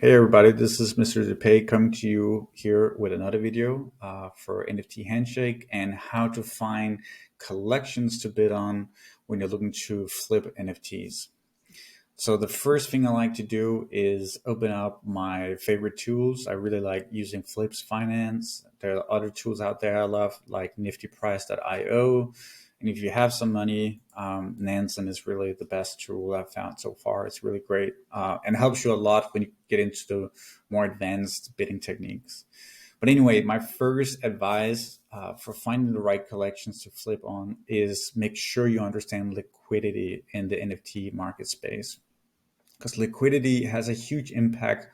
Hey everybody, this is Mr. DePay coming to you here with another video for NFT Handshake and how to find collections to bid on when you're looking to flip NFTs. So the first thing I like to do is open up my favorite tools. I really like using Flips Finance. There are other tools out there I love like niftyprice.io. And if you have some money, Nansen is really the best tool I've found so far. It's really great and helps you a lot when you get into the more advanced bidding techniques. But anyway, my first advice for finding the right collections to flip on is make sure you understand liquidity in the NFT market space, because liquidity has a huge impact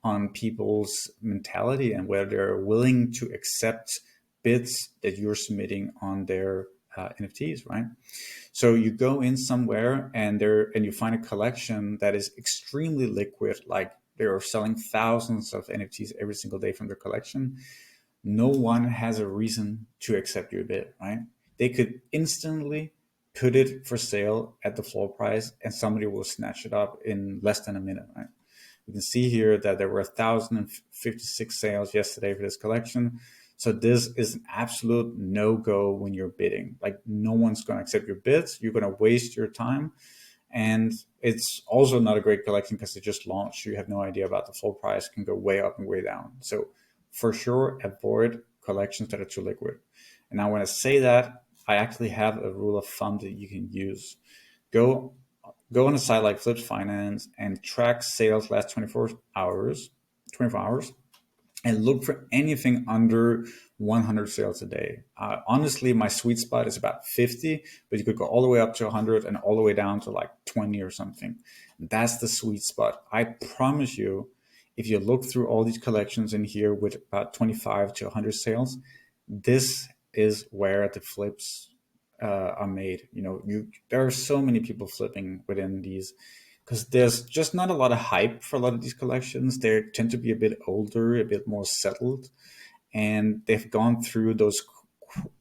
on people's mentality and whether they're willing to accept bids that you're submitting on their NFTs, right? So you go in somewhere and you find a collection that is extremely liquid, like they're selling thousands of NFTs every single day from their collection. No one has a reason to accept your bid, right? They could instantly put it for sale at the floor price and somebody will snatch it up in less than a minute, right? You can see here that there were 1,056 sales yesterday for this collection. So this is an absolute no-go when you're bidding. Like no one's going to accept your bids. You're going to waste your time. And it's also not a great collection because it just launched. You have no idea about the full price, can go way up and way down. So for sure, avoid collections that are too liquid. And now when I say that, I actually have a rule of thumb that you can use. Go on a site like Flips Finance and track sales last 24 hours, and look for anything under 100 sales a day. Honestly, my sweet spot is about 50, but you could go all the way up to 100 and all the way down to like 20 or something. That's the sweet spot. I promise you, if you look through all these collections in here with about 25 to 100 sales, this is where the flips are made. There are so many people flipping within these because there's just not a lot of hype for a lot of these collections. They tend to be a bit older, a bit more settled, and they've gone through those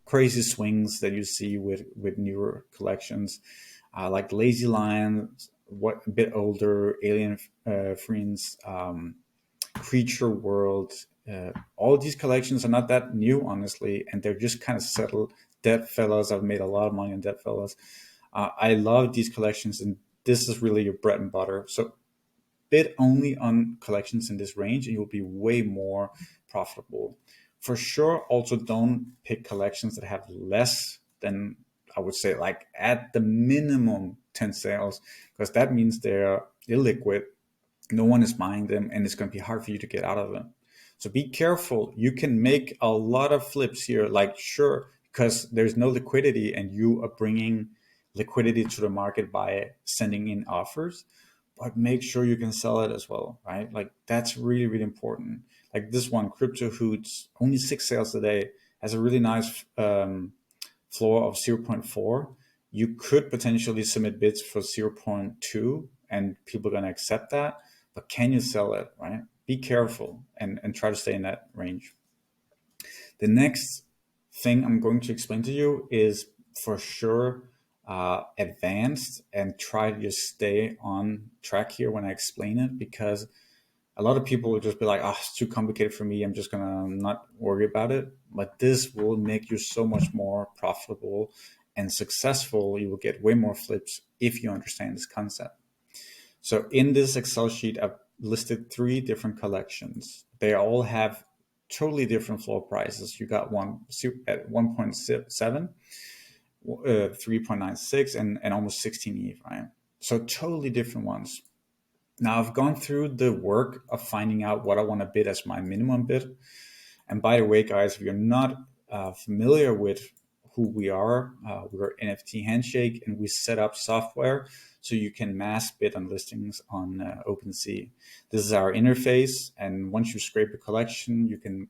crazy swings that you see with newer collections, like Lazy Lion, a bit older, Alien Friends, Creature World. All these collections are not that new, honestly, and they're just kind of settled. Dead Fellas, I've made a lot of money on Dead Fellas. I love these collections, and this is really your bread and butter. So bid only on collections in this range, and you'll be way more profitable. For sure, also don't pick collections that have less than, I would say, like at the minimum 10 sales, because that means they're illiquid. No one is buying them, and it's going to be hard for you to get out of them. So be careful. You can make a lot of flips here, like sure, because there's no liquidity and you are bringing liquidity to the market by sending in offers, but make sure you can sell it as well, right? Like that's really, really important. Like this one, Crypto Hoots, only 6 sales a day, has a really nice floor of 0.4. You could potentially submit bids for 0.2 and people are going to accept that, but can you sell it, right? Be careful and try to stay in that range. The next thing I'm going to explain to you is for sure advanced, and try to just stay on track here when I explain it, because a lot of people will just be like, oh, it's too complicated for me, I'm just gonna not worry about it. But this will make you so much more profitable and successful. You will get way more flips if you understand this concept. So in this Excel sheet, I've listed 3 different collections. They all have totally different floor prices. You got one at 1.7, 3.96, and almost 16 ETH, right? So totally different ones. Now I've gone through the work of finding out what I want to bid as my minimum bid. And by the way, guys, if you're not familiar with who we're NFT Handshake, and we set up software so you can mass bid on listings on Opensea. This is our interface, and once you scrape a collection, you can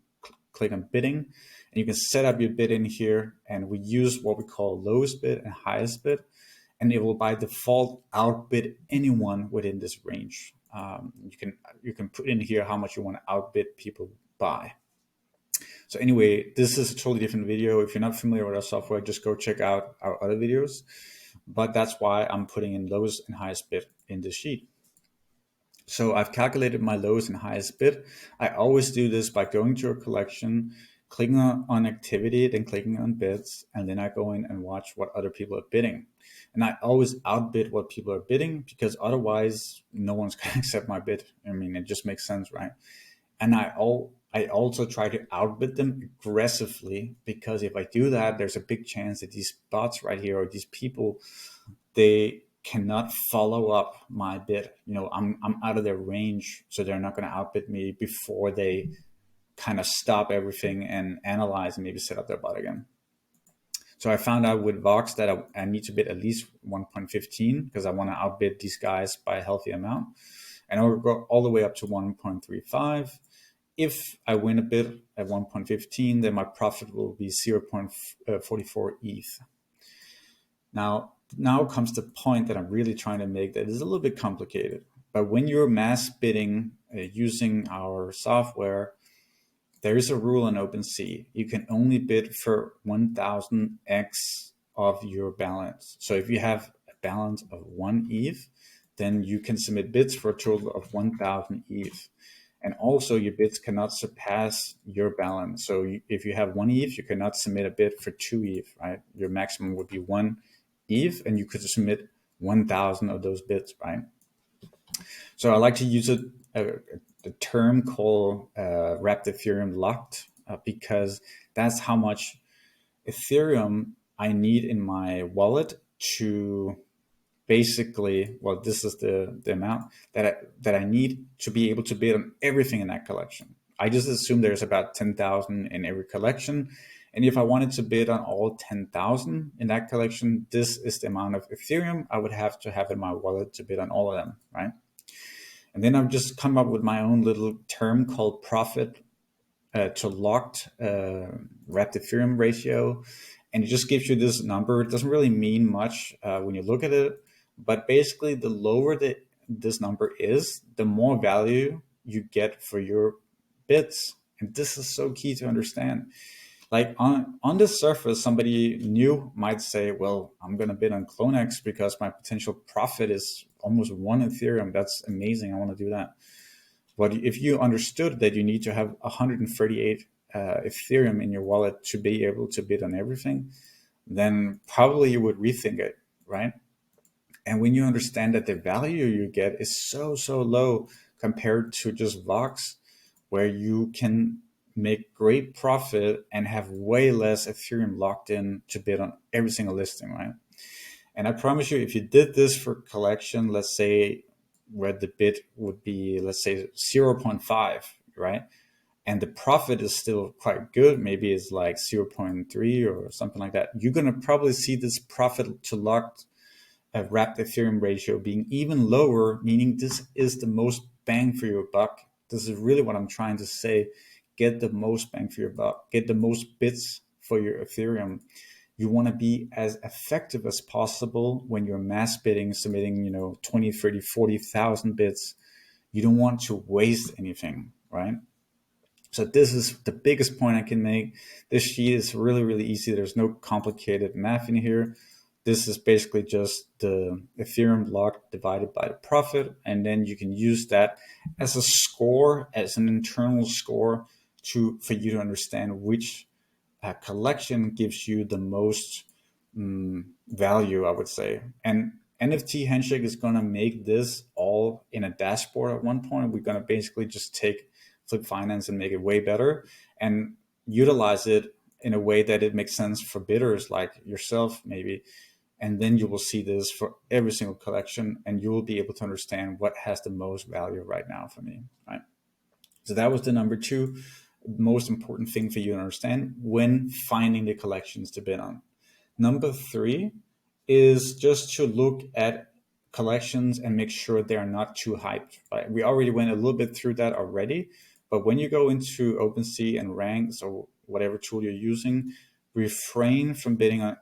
click on bidding, and you can set up your bid in here, and we use what we call lowest bid and highest bid, and it will by default outbid anyone within this range. You can put in here how much you want to outbid people by. So anyway, this is a totally different video. If you're not familiar with our software, just go check out our other videos. But that's why I'm putting in lowest and highest bid in this sheet. So I've calculated my lowest and highest bid. I always do this by going to a collection, clicking on activity, then clicking on bids, and then I go in and watch what other people are bidding. And I always outbid what people are bidding, because otherwise no one's going to accept my bid. I mean, it just makes sense, right? And I also try to outbid them aggressively, because if I do that, there's a big chance that these bots right here, or these people, they cannot follow up my bid. I'm out of their range, so they're not going to outbid me before they kind of stop everything and analyze and maybe set up their bot again. So I found out with Vox that I need to bid at least 1.15, because I want to outbid these guys by a healthy amount. And I'll go all the way up to 1.35. If I win a bid at 1.15, then my profit will be 0.44 ETH. Now comes the point that I'm really trying to make, that is a little bit complicated. But when you're mass bidding using our software, there is a rule in Opensea. You can only bid for 1,000x of your balance. So if you have a balance of 1 ETH, then you can submit bids for a total of 1,000 ETH. And also your bids cannot surpass your balance. So if you have 1 ETH, you cannot submit a bid for 2 ETH, right? Your maximum would be 1 ETH, and you could submit 1,000 of those bids, right? So I like to use a term called wrapped Ethereum locked, because that's how much Ethereum I need in my wallet to basically, well, this is the amount that I need to be able to bid on everything in that collection. I just assume there's about 10,000 in every collection. And if I wanted to bid on all 10,000 in that collection, this is the amount of Ethereum I would have to have in my wallet to bid on all of them, right? And then I've just come up with my own little term called profit to locked wrapped Ethereum ratio. And it just gives you this number. It doesn't really mean much when you look at it, but basically the lower this number is, the more value you get for your bits. And this is so key to understand. Like on the surface, somebody new might say, well, I'm going to bid on Clonex because my potential profit is almost 1 Ethereum. That's amazing. I want to do that. But if you understood that you need to have 138 Ethereum in your wallet to be able to bid on everything, then probably you would rethink it, right? And when you understand that the value you get is so low compared to just Vox, where you can make great profit and have way less Ethereum locked in to bid on every single listing, right? And I promise you, if you did this for collection, let's say where the bid would be, let's say 0.5, right? And the profit is still quite good, maybe it's like 0.3 or something like that, you're going to probably see this profit to locked wrapped Ethereum ratio being even lower, meaning this is the most bang for your buck. This is really what I'm trying to say. Get the most bang for your buck, get the most bits for your Ethereum. You want to be as effective as possible when you're mass bidding, submitting, 20, 30, 40,000 bits. You don't want to waste anything, right? So this is the biggest point I can make. This sheet is really easy. There's no complicated math in here. This is basically just the Ethereum block divided by the profit. And then you can use that as a score, as an internal score for you to understand which collection gives you the most value, I would say. And NFT Handshake is going to make this all in a dashboard at one point. We're going to basically just take Flip Finance and make it way better and utilize it in a way that it makes sense for bidders like yourself, maybe. And then you will see this for every single collection, and you will be able to understand what has the most value right now for me, right? So that was the number 2 most important thing for you to understand when finding the collections to bid on. Number 3 is just to look at collections and make sure they are not too hyped, right? We already went a little bit through that already, but when you go into Opensea and Ranks or whatever tool you're using, refrain from bidding on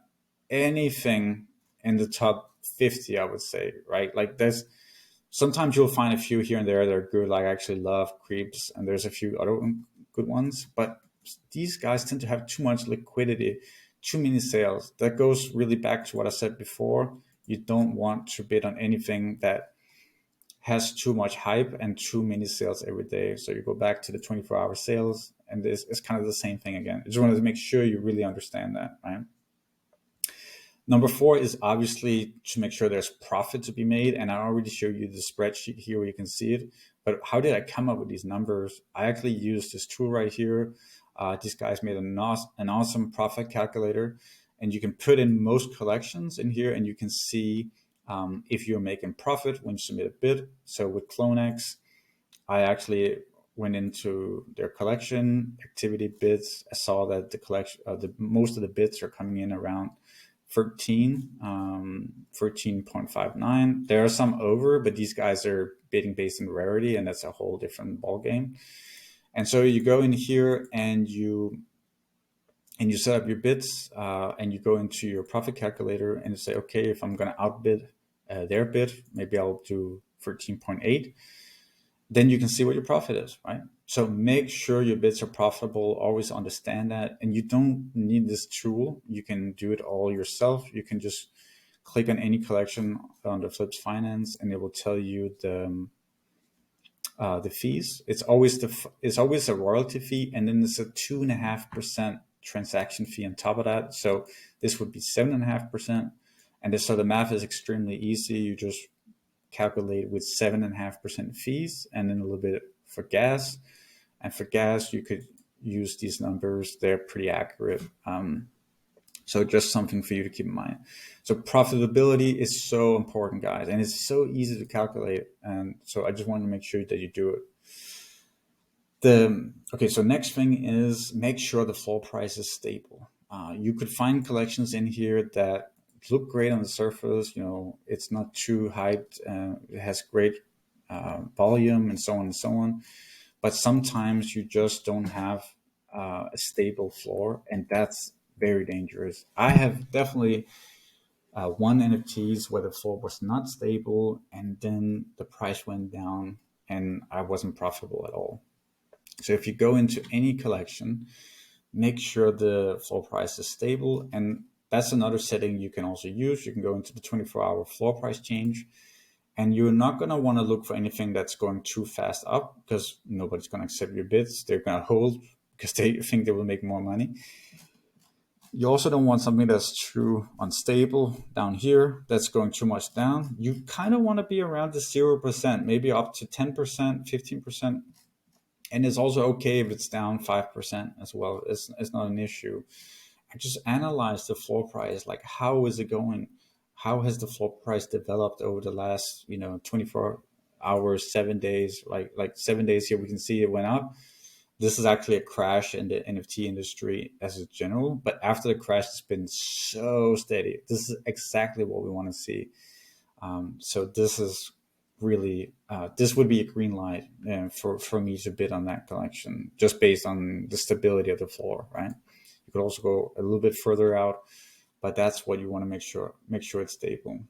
anything in the top 50, I would say, right? Like there's sometimes you'll find a few here and there that are good. Like I actually love Creeps, and there's a few other good ones, but these guys tend to have too much liquidity, too many sales. That goes really back to what I said before. You don't want to bid on anything that has too much hype and too many sales every day. So you go back to the 24-hour sales, and this is kind of the same thing again. I just wanted to make sure you really understand that, right? Number 4 is obviously to make sure there's profit to be made. And I already showed you the spreadsheet here where you can see it. But how did I come up with these numbers? I actually used this tool right here. These guys made an awesome profit calculator. And you can put in most collections in here, and you can see if you're making profit when you submit a bid. So with CloneX, I actually went into their collection activity bids. I saw that the collection, most of the bids are coming in around 13.59. There are some over, but these guys are bidding based on rarity, and that's a whole different ball game. And so you go in here and you set up your bids, and you go into your profit calculator and you say, okay, if I'm going to outbid their bid, maybe I'll do 13.8. Then you can see what your profit is, right? So make sure your bids are profitable. Always understand that. And you don't need this tool. You can do it all yourself. You can just click on any collection under Flips Finance, and it will tell you the fees. It's always a royalty fee, and then there's a 2.5% transaction fee on top of that. So this would be 7.5%. And so the math is extremely easy. You just calculate with 7.5% fees, and then a little bit for gas. And for gas, you could use these numbers. They're pretty accurate. So just something for you to keep in mind. So profitability is so important, guys, and it's so easy to calculate. And so I just want to make sure that you do it. Okay, so next thing is make sure the floor price is stable. You could find collections in here that look great on the surface. It's not too hyped. It has great volume and so on and so on. But sometimes you just don't have a stable floor, and that's very dangerous. I have definitely won NFTs where the floor was not stable, and then the price went down and I wasn't profitable at all. So if you go into any collection, make sure the floor price is stable. And that's another setting you can also use. You can go into the 24-hour floor price change, and you're not going to want to look for anything that's going too fast up, because nobody's going to accept your bids. They're going to hold because they think they will make more money. You also don't want something that's too unstable down here, that's going too much down. You kind of want to be around the 0%, maybe up to 10%, 15%. And it's also okay if it's down 5% as well. It's not an issue. I just analyze the floor price. Like, how is it going? How has the floor price developed over the last 24 hours, 7 days? Like 7 days here, we can see it went up. This is actually a crash in the NFT industry as a general, but after the crash, it's been so steady. This is exactly what we want to see. So this is really, this would be a green light for me to bid on that collection, just based on the stability of the floor, right? You could also go a little bit further out, but that's what you want to make sure it's stable.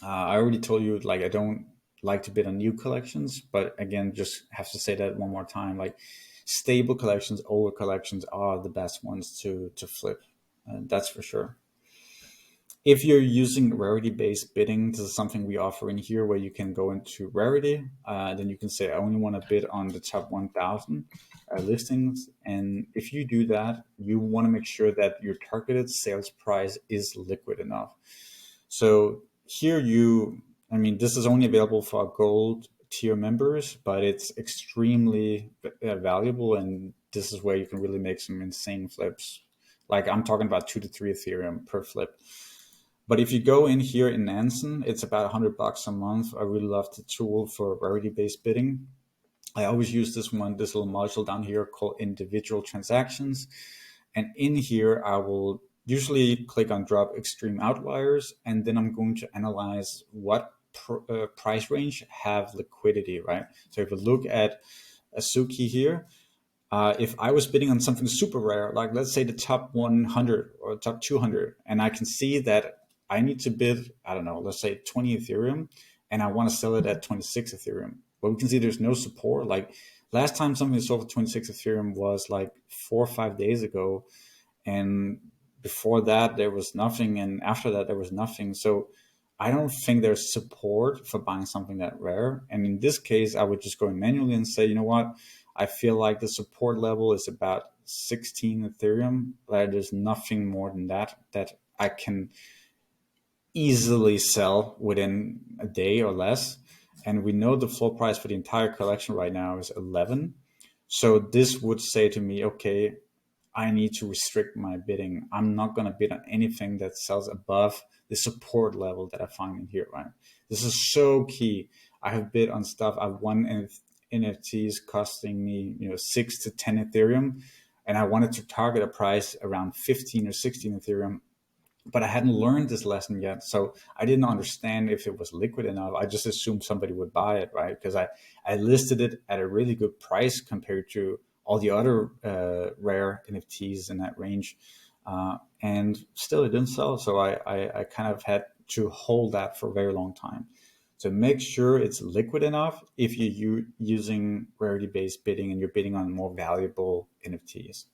I already told you, like, I don't like to bid on new collections, but again, just have to say that one more time. Like, stable collections, older collections are the best ones to flip. That's for sure. If you're using rarity-based bidding, this is something we offer in here, where you can go into rarity. Then you can say, I only want to bid on the top 1,000 listings. And if you do that, you want to make sure that your targeted sales price is liquid enough. So here this is only available for our gold tier members, but it's extremely valuable. And this is where you can really make some insane flips. Like, I'm talking about 2 to 3 Ethereum per flip. But if you go in here in Nansen, it's about $100 a month. I really love the tool for rarity-based bidding. I always use this little module down here called individual transactions. And in here, I will usually click on drop extreme outliers, and then I'm going to analyze what price range have liquidity, right? So if you look at Azuki here, if I was bidding on something super rare, like let's say the top 100 or top 200, and I can see that I need to bid, I don't know, let's say 20 Ethereum, and I want to sell it at 26 Ethereum. But we can see there's no support. Like, last time something sold for 26 Ethereum was like 4 or 5 days ago. And before that, there was nothing. And after that, there was nothing. So I don't think there's support for buying something that rare. And in this case, I would just go in manually and say, you know what, I feel like the support level is about 16 Ethereum. Like there's nothing more than that I can easily sell within a day or less. And we know the floor price for the entire collection right now is 11. So this would say to me, okay, I need to restrict my bidding. I'm not going to bid on anything that sells above the support level that I find in here, right? This is so key. I have bid on stuff. I've won NFTs costing me, 6 to 10 Ethereum. And I wanted to target a price around 15 or 16 Ethereum, but I hadn't learned this lesson yet. So I didn't understand if it was liquid enough. I just assumed somebody would buy it, right? Because I listed it at a really good price compared to all the other rare NFTs in that range. And still it didn't sell. So I kind of had to hold that for a very long time. So make sure it's liquid enough if you're using rarity-based bidding and you're bidding on more valuable NFTs.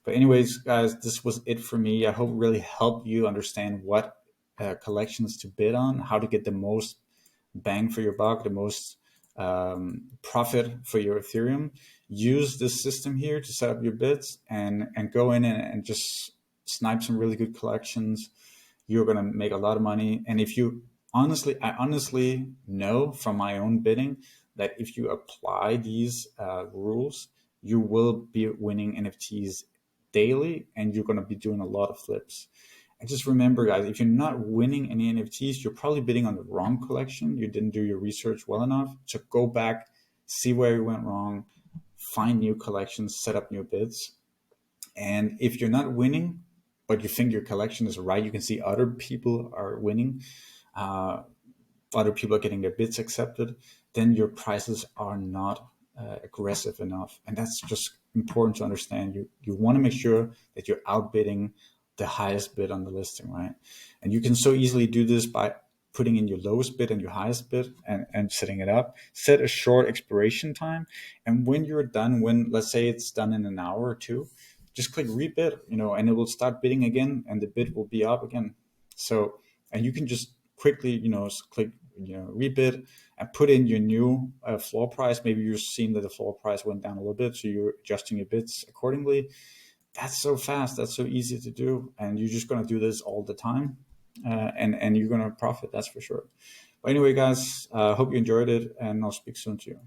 But anyways, guys, this was it for me. I hope it really helped you understand what collections to bid on, how to get the most bang for your buck, the most profit for your Ethereum. Use this system here to set up your bids and go in and just snipe some really good collections. You're going to make a lot of money. And if you I honestly know from my own bidding that if you apply these rules, you will be winning NFTs daily and you're going to be doing a lot of flips. And just remember, guys, if you're not winning any NFTs, you're probably bidding on the wrong collection. You didn't do your research well enough. So go back, see where you went wrong, find new collections, set up new bids. And if you're not winning, but you think your collection is right, you can see other people are winning, other people are getting their bids accepted, then your prices are not aggressive enough. And that's just important to understand. You want to make sure that you're outbidding the highest bid on the listing, right? And you can so easily do this by putting in your lowest bid and your highest bid and setting it up. Set a short expiration time. And when you're done, let's say it's done in an hour or two, just click rebid, and it will start bidding again and the bid will be up again. So, and you can just quickly, click, rebid and put in your new floor price. Maybe you're seeing that the floor price went down a little bit, so you're adjusting your bids accordingly. That's so fast. That's so easy to do. And you're just going to do this all the time. And you're going to profit, that's for sure. But anyway, guys, hope you enjoyed it and I'll speak soon to you.